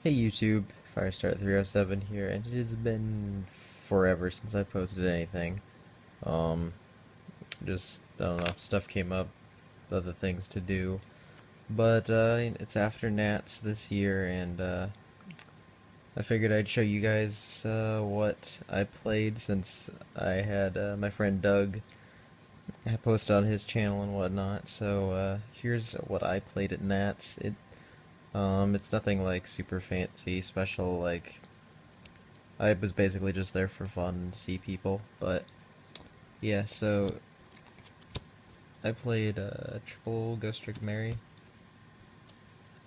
Hey YouTube, Firestar307 here, and it has been forever since I posted anything. Um, I don't know, stuff came up, other things to do. But it's after Nats this year, and I figured I'd show you guys what I played since I had my friend Doug had posted on his channel and whatnot. So here's what I played at Nats. It's nothing like super fancy, special, like I was basically just there for fun to see people, but yeah, so I played triple Ghost Trick Mary.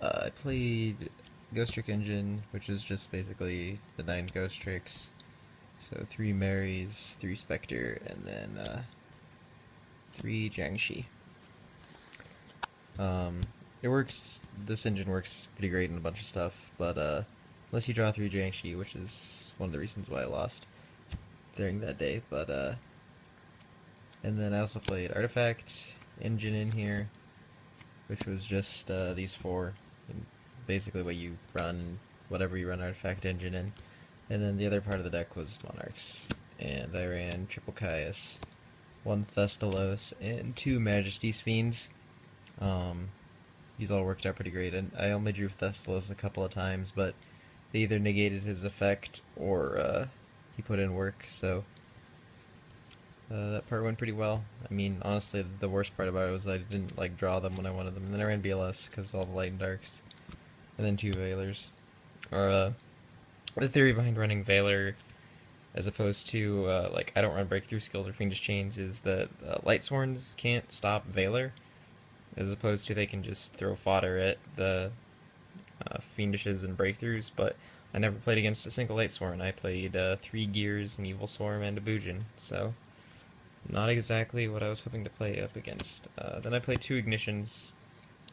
I played Ghost Trick Engine, which is just basically the 9 Ghost Tricks. So 3 Marys, 3 Spectre, and then 3 Jiangxi. Um, this engine works pretty great in a bunch of stuff, but unless you draw 3 Jiangxi, which is one of the reasons why I lost during that day, but and then I also played Artifact Engine in here, which was just these 4, and basically what you run, whatever you run Artifact Engine in. And then the other part of the deck was Monarchs, and I ran triple Caius, 1 Thestalos, and 2 Majesty's Fiends. These all worked out pretty great, and I only drew Thestalos a couple of times, but they either negated his effect or he put in work, so that part went pretty well. I mean, honestly, the worst part about it was I didn't like draw them when I wanted them, and then I ran BLS because all the light and darks, and then 2 Valors. Or the theory behind running Valor, as opposed to like I don't run Breakthrough Skills or Fiendish Chains, is that Lightsworns can't stop Valor, as opposed to they can just throw fodder at the Fiendishes and Breakthroughs. But I never played against a single Lightsworn. I played 3 Gears, an Evil Swarm, and a Bujin, so not exactly what I was hoping to play up against. Then I played 2 Ignitions,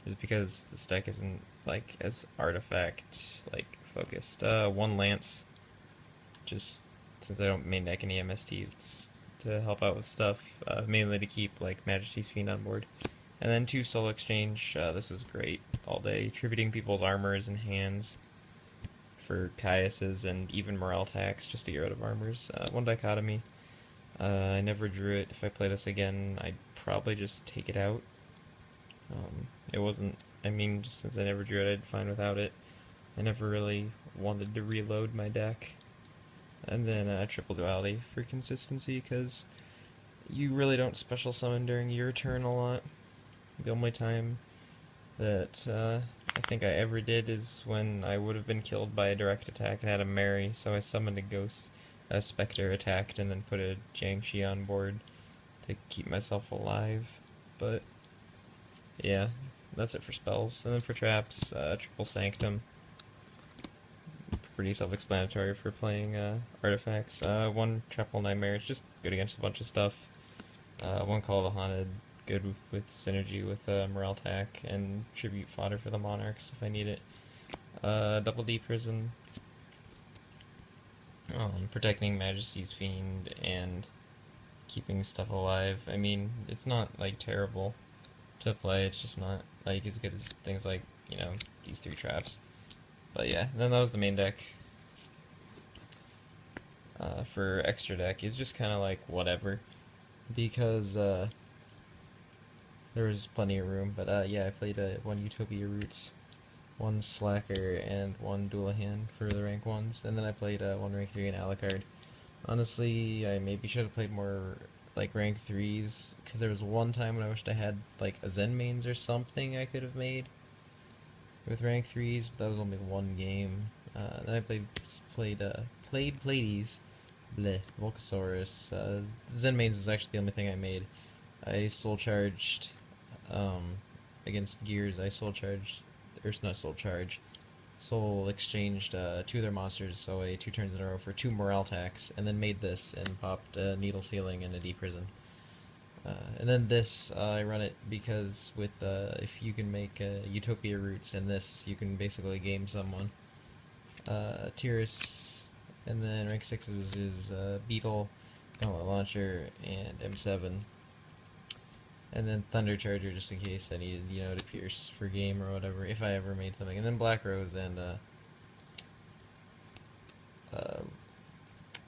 just because this deck isn't like as artifact like focused. 1 Lance, just since I don't main deck any MSTs to help out with stuff, mainly to keep like Majesty's Fiend on board. And then 2 Soul Exchange. This is great all day, tributing people's armors and hands for Caius's and even Morale tax just to get rid of armors. 1 Dichotomy. I never drew it. If I play this again, I'd probably just take it out. It wasn't, I mean, just since I never drew it, I'd fine without it. I never really wanted to reload my deck. And then Triple Duality for consistency, because you really don't special summon during your turn a lot. The only time that I think I ever did is when I would have been killed by a direct attack and had a Mary, so I summoned a Ghost. A Spectre attacked and then put a Jiangxi on board to keep myself alive. But yeah, that's it for spells. And then for traps, Triple Sanctum. Pretty self-explanatory for playing artifacts. 1 Triple Nightmare, it's just good against a bunch of stuff. 1 Call of the Haunted, good with synergy with Morale Tack, and tribute fodder for the Monarchs if I need it. Double D Prison. Protecting Majesty's Fiend and keeping stuff alive. I mean, it's not like terrible to play, it's just not like as good as things like, you know, these 3 traps. But yeah, then that was the main deck. For extra deck, it's just kind of like whatever, because there was plenty of room. But yeah, I played 1 Utopia Roots, 1 Slacker, and 1 Dualahan for the rank 1s, and then I played 1 rank 3 and Alucard. Honestly, I maybe should have played more like rank 3s, because there was one time when I wished I had like a Zen mains or something I could have made with rank 3s, but that was only 1 game. Then I played Pleiades, bleh, Volcasaurus. Zen mains is actually the only thing I made. I soul charged against Gears. I soul charged, or not soul charge, soul exchanged 2 of their monsters, so 2 turns in a row for 2 morale attacks, and then made this and popped a Needle Ceiling and a Deep Prison. And then this, I run it because with if you can make Utopia Roots and this, you can basically game someone. Tyrus, and then rank 6s is Beetle, Gauntlet Launcher, and M7. And then Thunder Charger, just in case I needed, you know, to pierce for game or whatever, if I ever made something. And then Black Rose and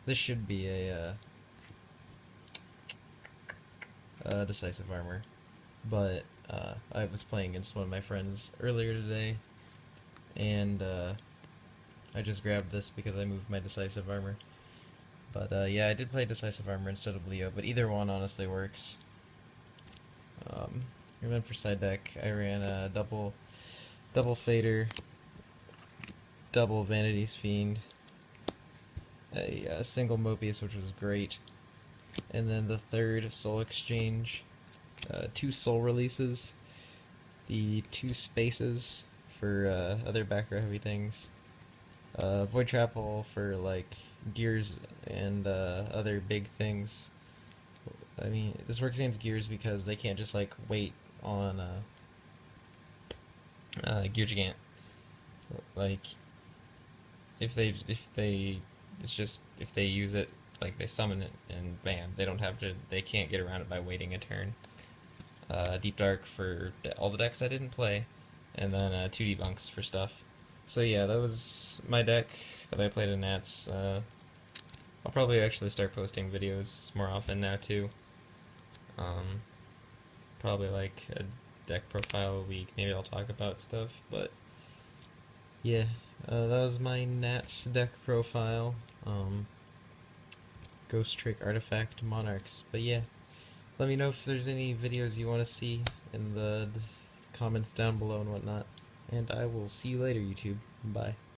This should be a decisive armor, but I was playing against one of my friends earlier today, and I just grabbed this because I moved my decisive armor. But yeah, I did play decisive armor instead of Leo, but either one honestly works. And then for side deck, I ran a double fader, double Vanity's Fiend, a single Mobius, which was great, and then the third Soul Exchange, two Soul Releases, the two Spaces for other back row heavy things, Void Trapple for like gears and other big things. I mean, this works against gears because they can't just like wait on Gear Gigant. Like if they it's just if they use it, like they summon it and bam, they can't get around it by waiting a turn. Deep Dark for all the decks I didn't play, and then 2 debunks for stuff. So yeah, that was my deck that I played in Nats. I'll probably actually start posting videos more often now too. Probably like a deck profile a week. Maybe I'll talk about stuff, but yeah, that was my Nats deck profile. Ghost Trick, Artifact, Monarchs. But yeah, let me know if there's any videos you want to see in the comments down below and whatnot. And I will see you later, YouTube. Bye.